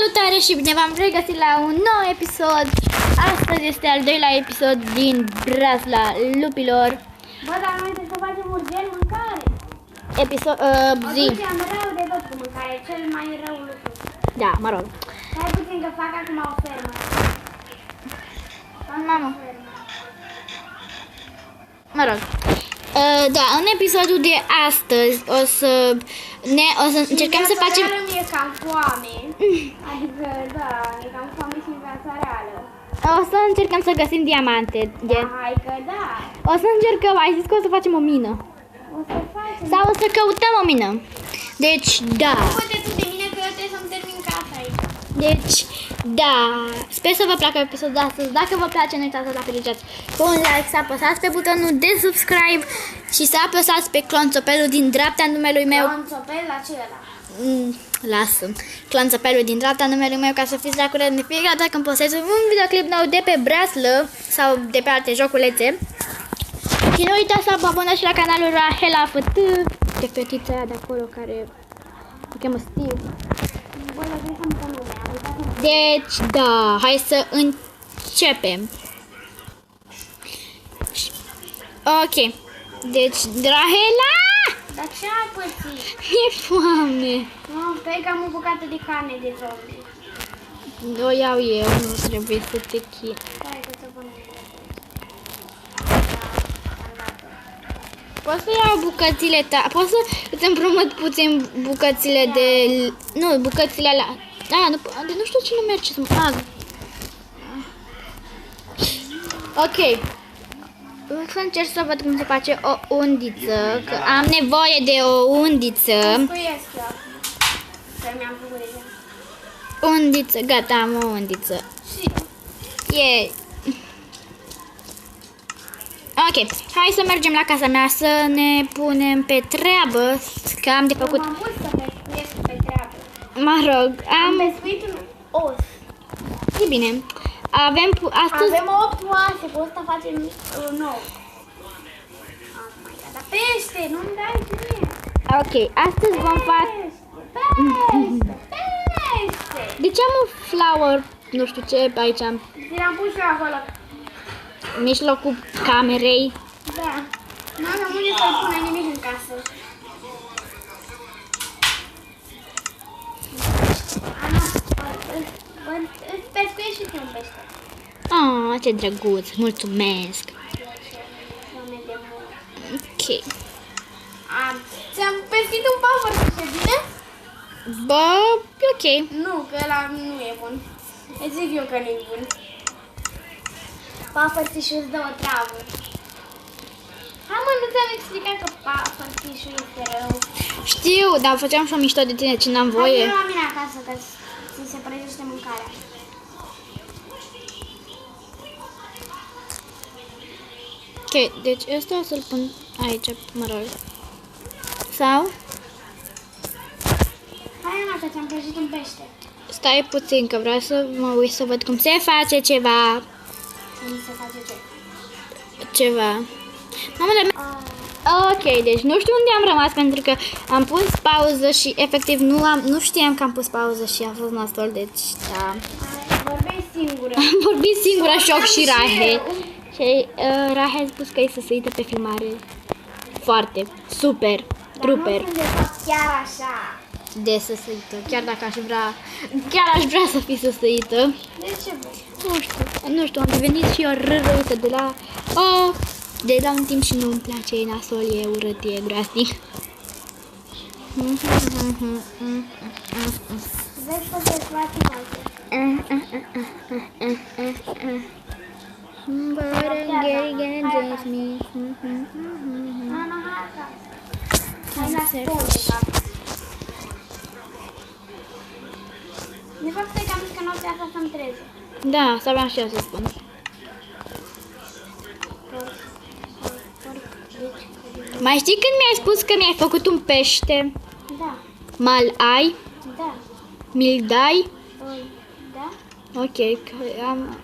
Salutare și bine v-am regăsit la un nou episod. Astăzi este al doilea episod din Brazla Lupilor. Bă, dar noi trebuie să facem urgent mâncare. Episod, zi. Atunci am rău de tot cu mâncare, cel mai rău lucru. Da, mă rog. Stai puțin că fac acum o fermă. Mamă. Mă rog. Da, în episodul de astăzi o să încercăm să facem... În viața reală mi-e cam foame. Adică, da, e cam foame și în viața reală. O să încercăm să găsim diamante. Da, hai că da. O să încercăm, ai zis că o să facem o mină. O să facem. Sau o să căutăm o mină. Deci, da. Poate tu de mine că eu trebuie să-mi termin casa aici. Deci, da, sper să vă placă episodul de astăzi. Dacă vă place, nu uitați să dați cu un like, să apăsați pe butonul de subscribe și să apăsați pe clonțopelul din dreapta numelui meu. Clonțopel la ce ăla? Lasă. Clonțopelul din dreapta numelui meu ca să fiți la curent de fiecare dată când postez un videoclip nou de pe Brazla sau de pe alte joculețe. Și nu uitați să vă abonați și la canalul Rahela FT, de fetița aia de acolo care o cheamă Steve. Bă, dar trebuie să-mi pun nume, am uitat nume. Deci, da, hai să începem. Ok. Deci, Rahela! Dar ce ai pățit? E foame. Nu, stai că am o bucată de carne de zombie. O iau eu, nu trebuie să te chin. Stai că te pun. Poți să iau bucățile ta? Poți să îți împrumut puțin bucățile de... Nu, bucățile alea. Da, nu știu cine merge să mă... Ok. O să încerc să văd cum se face o undiță, că am nevoie de o undiță. Scuiesc eu. Că mi-am făcut deja. Undiță, gata, am o undiță. E. Ok, hai să mergem la casa mea să ne punem pe treabă, că am de făcut. M-am pus să pescuiesc pe treabă. Mă rog, Am pescuit un os. E bine. Astăzi... Avem 8 oase, pe ăsta facem 9. Dar pește, nu-mi dai mie. Ok, astăzi vom face... Pește! De ce am un flower, nu știu ce, aici, Ți l-am pus eu acolo. în mijlocul camerei? Da. N-am unde să-l pună nimic în casă. Îți pescuiești și tu un pește. Ah, ce drăguț, mulțumesc. Ok. Ți-am pescuit un pavăr, e bine? Bă, e ok. Nu, că ăla nu e bun. Îți zic eu că nu e bun. Pafărțișul îți dă o travă. Hai mă, nu ți-am explicat că pafărțișul este rău. Știu, dar făceam și o mișto de tine, ce n-am voie. Hai la mine acasă, că ți se pregătește mâncarea. Ok, deci ăsta o să-l pun aici, mă rog. Sau? Hai Anata, ți-am prăjit un pește. Stai puțin, că vreau să mă uit să văd cum se face ceva. Cum se face ce? Ceva. Mamele mele. Ok, deci nu știu unde am rămas pentru că am pus pauză și efectiv nu știam că am pus pauză și a fost nasol, deci da. Vorbeai singură. Am vorbit singura șoc și Rahe. eu. Și Rahe a spus că e săsăită pe filmare. Foarte, super, truper. Dar nu sunt de fapt chiar așa. De săsăită, chiar dacă aș vrea să fii săsăită. De ce bă? Nu știu, am devenit și eu răută de la un timp și nu-mi place, e nasol, e urât, e groasnic. Vezi că te place Ana, hai acasă. Hai la stol, de fapt. De fapt, stai că am zis că noaptea asta să-mi treze. Da, să aveam și eu să spun. Mai știi când mi-ai spus că mi-ai făcut un pește? Da, Mal ai? da. Mi-l dai? Da? Ok, că am...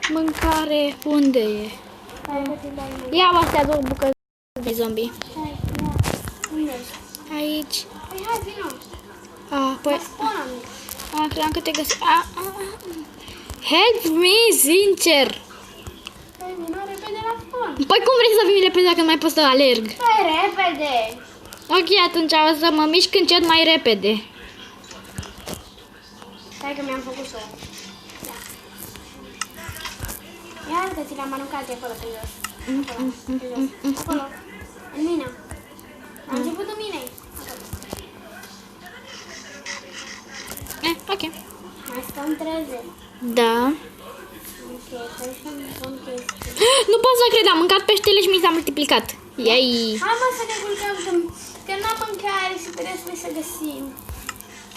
mâncare, unde e? Hai că te dai mâine. Ia astea două bucăți de zombie. Hai, da. Unde ești? Aici. Păi hai, vino. Apoi... Spun-am. Credeam că te găsi... Help me, sincer! Păi vină repede la spun. Păi cum vrei să vii repede dacă nu mai pot să alerg? Păi repede. Ok, atunci o să mă mișc încet mai repede. Stai că mi-am făcut să. Da. Ia că ți l-am aruncat de acolo pe jos. Acolo, pe jos. Acolo. În mina. La începutul minei. Ok. Mai stăm 30. Da. Ok, hai să-mi pun chestii. Nu pot să cred, am mâncat peștele și mi s-a multiplicat. Iai. Hai mă să ne culcăm că n-am mâncare și trebuie să găsim.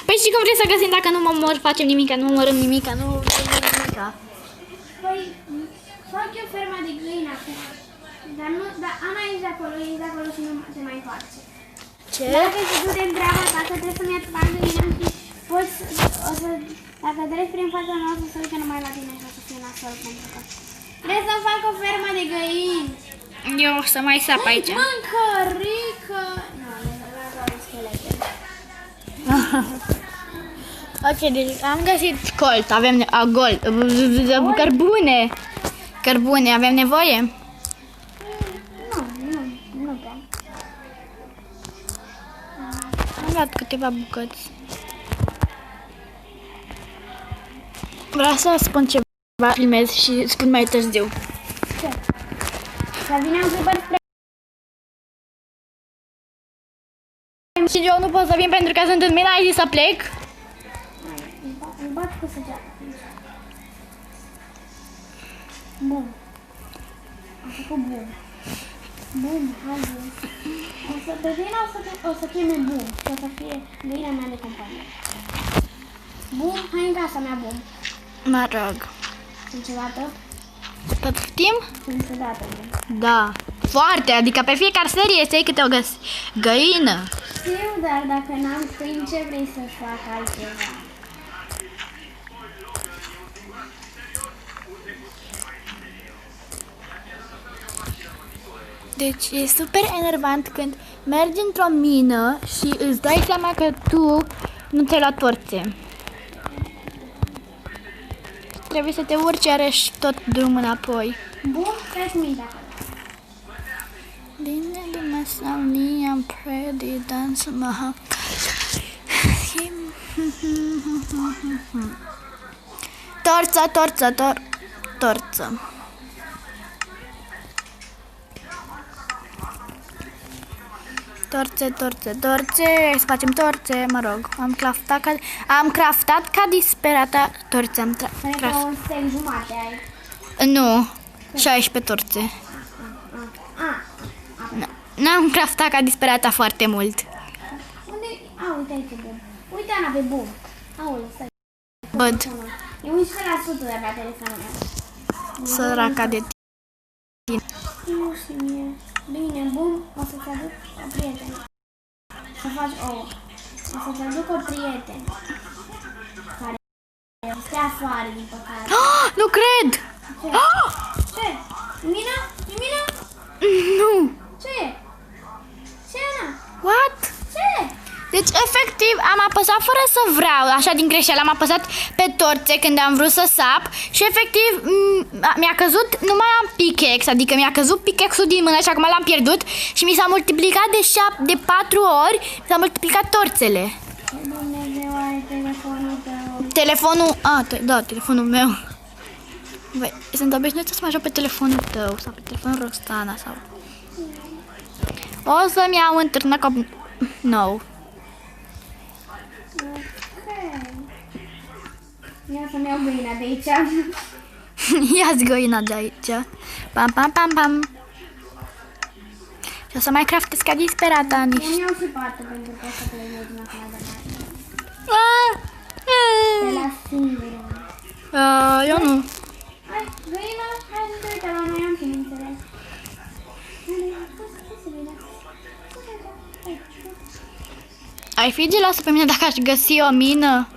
Păi și cum vrei să găsim dacă nu mă omor, facem nimica, nu omorâm nimica, nu facem nimica. Păi, fac eu ferma de găini acum. Dar Ana e de acolo și nu se mai face. Ce? Dacă se duce în treaba ta, că trebuie să-mi atrag găina și poți, dacă treci prin fața noastră, să uite numai la tine și o să fie nasol, pentru că trebuie să fac o fermă de găini. Eu o să mai sap aici. Mâncărică! Nu, nu doar schelete. Ok, deci am găsit colt, avem gold, cărbune. Cărbune, avem nevoie? Nu prea. Am luat câteva bucăți. Vreau să spun ceva, filmez și spun mai târziu. Ce? Să vină în clipă spre... Și eu nu pot să vin pentru că sunt în mine, ai zis să plec? Îl bat cu săgeata. Bun. Am făcut bun. Bun, hai bun. Pe tine o să cheme bun. Și o să fie găina mea de companie. Bun, hai în casa mea, bun. Mă rog. Niciodată? Poftim? Niciodată, bun. Da. Foarte, adică pe fiecare serie să iei câte o găină. Știu, dar dacă n-am câini, ce vrei să fac altceva? Deci e super enervant când mergi într-o mină și îți dai seama că tu nu ți-ai luat torțe. Trebuie să te urci iarăși tot drumul înapoi. Bun, treci minte acolo. Bine, Dumnezeu, am pretty dance mă. Torță, torță, torță. Torțe, să facem torțe, mă rog. Am craftat ca disperata torțe. Pare că un steg jumate ai. Nu, 16 torțe. N-am craftat ca disperata foarte mult. Unde? Uite aici, bun. Uite, Ana, pe bun. Aoleu, stai. Văd. E 11% de la telefonul meu. Săraca de tine. Nu și mie. Bine, bun, o să-ți aduc o prietenă. Să faci ouă. O să-ți aduc o prietenă. Care stă afară, din păcate. Nu cred! Ce? Ce? Mina? E Mina? Nu! Ce? Ce, Ana? What? Ce? Deci, efectiv, am apăsat fără să vreau, așa din greșeală, am apăsat pe torțe când am vrut să sap și efectiv mi-a căzut, nu mai am pickaxe, adică mi-a căzut pickaxe-ul din mână și acum l-am pierdut și mi s-a multiplicat de 4 ori, mi s-a multiplicat torțele. Ce Dumnezeu are telefonul tău? Telefonul, da, telefonul meu. Băi, sunt obișnuită să mă joc pe telefonul tău sau pe telefonul Roxana sau... O să-mi iau un târnăcop nou. Ia să-mi iau găina de aici. Ia-ți găina de aici. Pam, pam, pam, pam. Și o să mai craftez ca disperata niște... Eu iau și patul pentru că o să plăiesc din afară de mare. Te las singură. Eu nu. Hai, găina, hai să te uite la noi, am ființele. Ai fi geloasă pe mine dacă aș găsi o mină?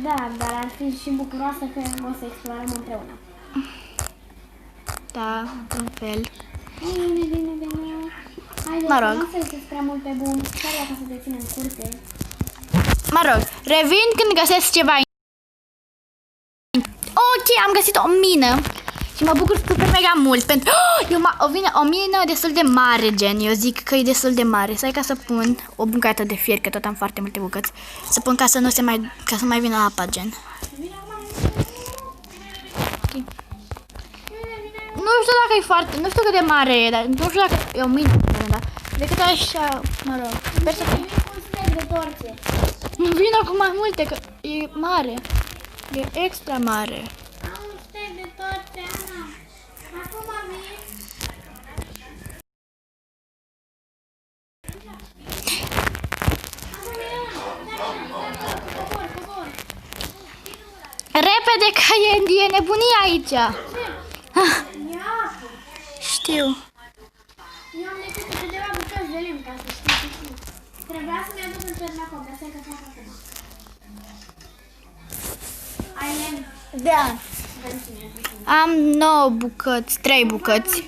Da, dar ar fi și bucuroasă că o să explorăm împreună. Da, într-un fel. Bine. Haide, Mă rog. nu să-i prea mult pe bun. Chiar dacă să te ținem curte. Mă rog, revin când găsesc ceva. Ok, am găsit o mină. Și mă bucur super mega mult pentru... o mină destul de mare, gen. Eu zic că e destul de mare. Stai ca să pun o bucată de fier, că tot am foarte multe bucăți. Să pun ca să nu se mai... ca să mai vină apa, gen. Okay. Nu știu dacă e foarte... Nu știu cât de mare e, dar nu știu dacă e o mină, dar... Decât așa, mă rog. Sper să fie... Nu vin acum mai multe, că e mare. E extra mare. Am un stec de torte, Ana. Acum vin. Repede, că e nebunie aici. Știu. Eu am decât câteva bucăți de lemn, ca să știi. Trebuia să-mi aduc în târnacop, dar stai că fac acum. Ai lemn? Da. Am 9 bucăți, 3 bucăți.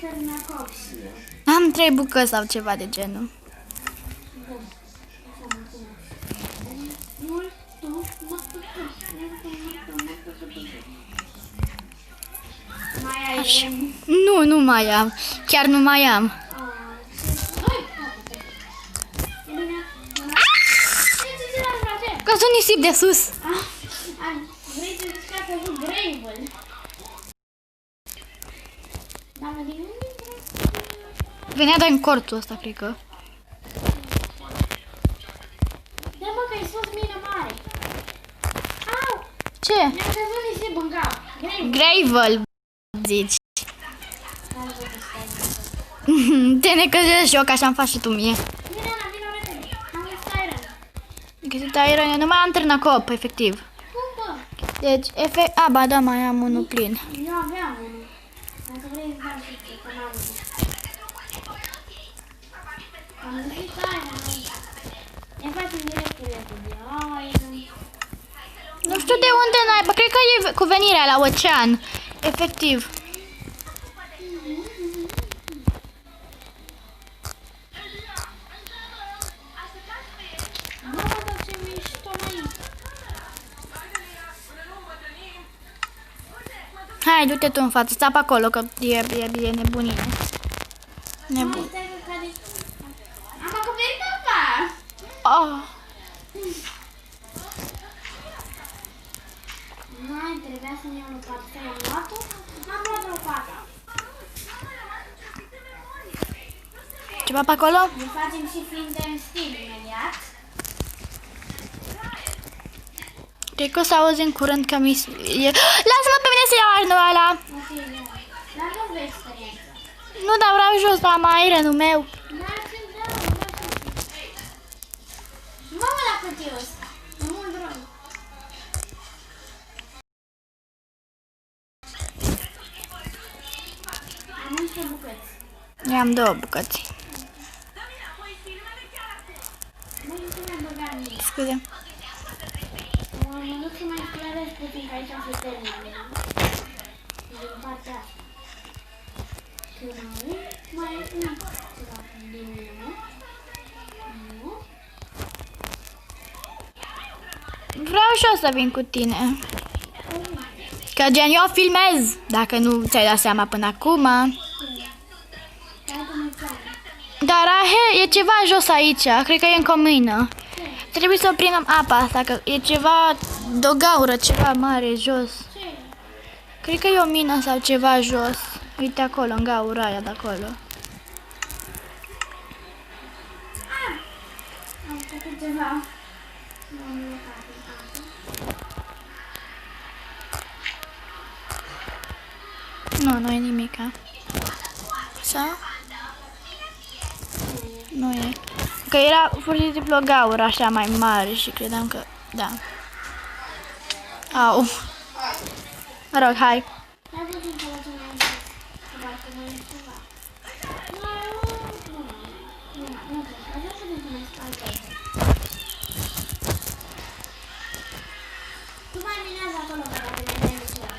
Am 3 bucăți sau ceva de genul. Mai ai lemn? Nu mai am. Chiar nu mai am. Că sunt nisip de sus. Vrei să zici ca să joc Gravel? Venea de în cortul ăsta, cred că. Da, mă, că ai spus mină mare. Au! Ce? Mi-am căzut nisip în cap. Gravel, zici. Te necăjești eu, că așa-mi faci și tu mie. Vine, Ana, vino repede. Am găsit iron. Găsit iron, eu nu mai am târnăcop, efectiv. Cum, bă? Deci, ba da, mai am unul plin. Eu aveam unul. Dacă vrei să dau și tu, că n-am unul. Am găsit iron aici. Ne facem direct repede. Nu știu de unde n-ai, cred că e cu venirea la ocean. Efectiv. Mamă, dar ce mișto aici. Hai, du-te tu în față, sta pe acolo, că e nebunie. Nebun. Stai că cade. Am acoperit apa. Oh. Mai trebuia să-mi iau lopată. Să i-am luat-o? Am luat lopata. Ceva pe acolo? Ne facem și flinte în stil imediat. Cred că o să auzi în curând că mi... Lasă-mă pe mine să iau arnul ăla! Ok, dar nu vrei experiență. Nu, dar vreau jos la mai ironul meu. Dar ți-l dau, mamă, la cât e ăsta? E mult rău. Am 11 bucăți. Eu am 2 bucăți. Nu știu mai băga nimic. Scuze. Mă duc să mai sclarez puțin, că aici se termină. Din partea asta. Mai ceva din mine. Nu. Vreau și eu să vin cu tine. Că gen eu filmez, dacă nu ți-ai dat seama până acum. Dar e ceva jos aici, cred că e încă o mină. Trebuie să oprim apa asta, că e ceva, de o gaură, ceva mare jos. Cred că e o mină sau ceva jos. Uite acolo, în gaura aia de acolo. Am făcut ceva. Nu e nimica. Sau? Nu e. Că era pur și simplu o gaură așa mai mare și credeam că... Da. Au. Mă rog, hai. Hai puțin să facem mai mult. Dacă mai e ceva. Nu, așa putem să mai stai. Tu mai minează acolo, că dacă ne dai ceva.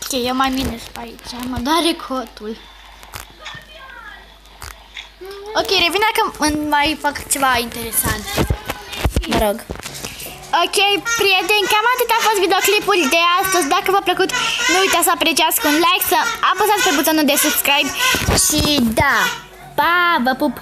Ok, eu mai minez aici. Mă doare cotul. Ok, revin dacă mai fac ceva interesant. Mă rog. Ok, prieteni, cam atât a fost videoclipul de astăzi. Dacă v-a plăcut, nu uitați să apreciați cu un like, să apăsați pe butonul de subscribe și da, pa, vă pup!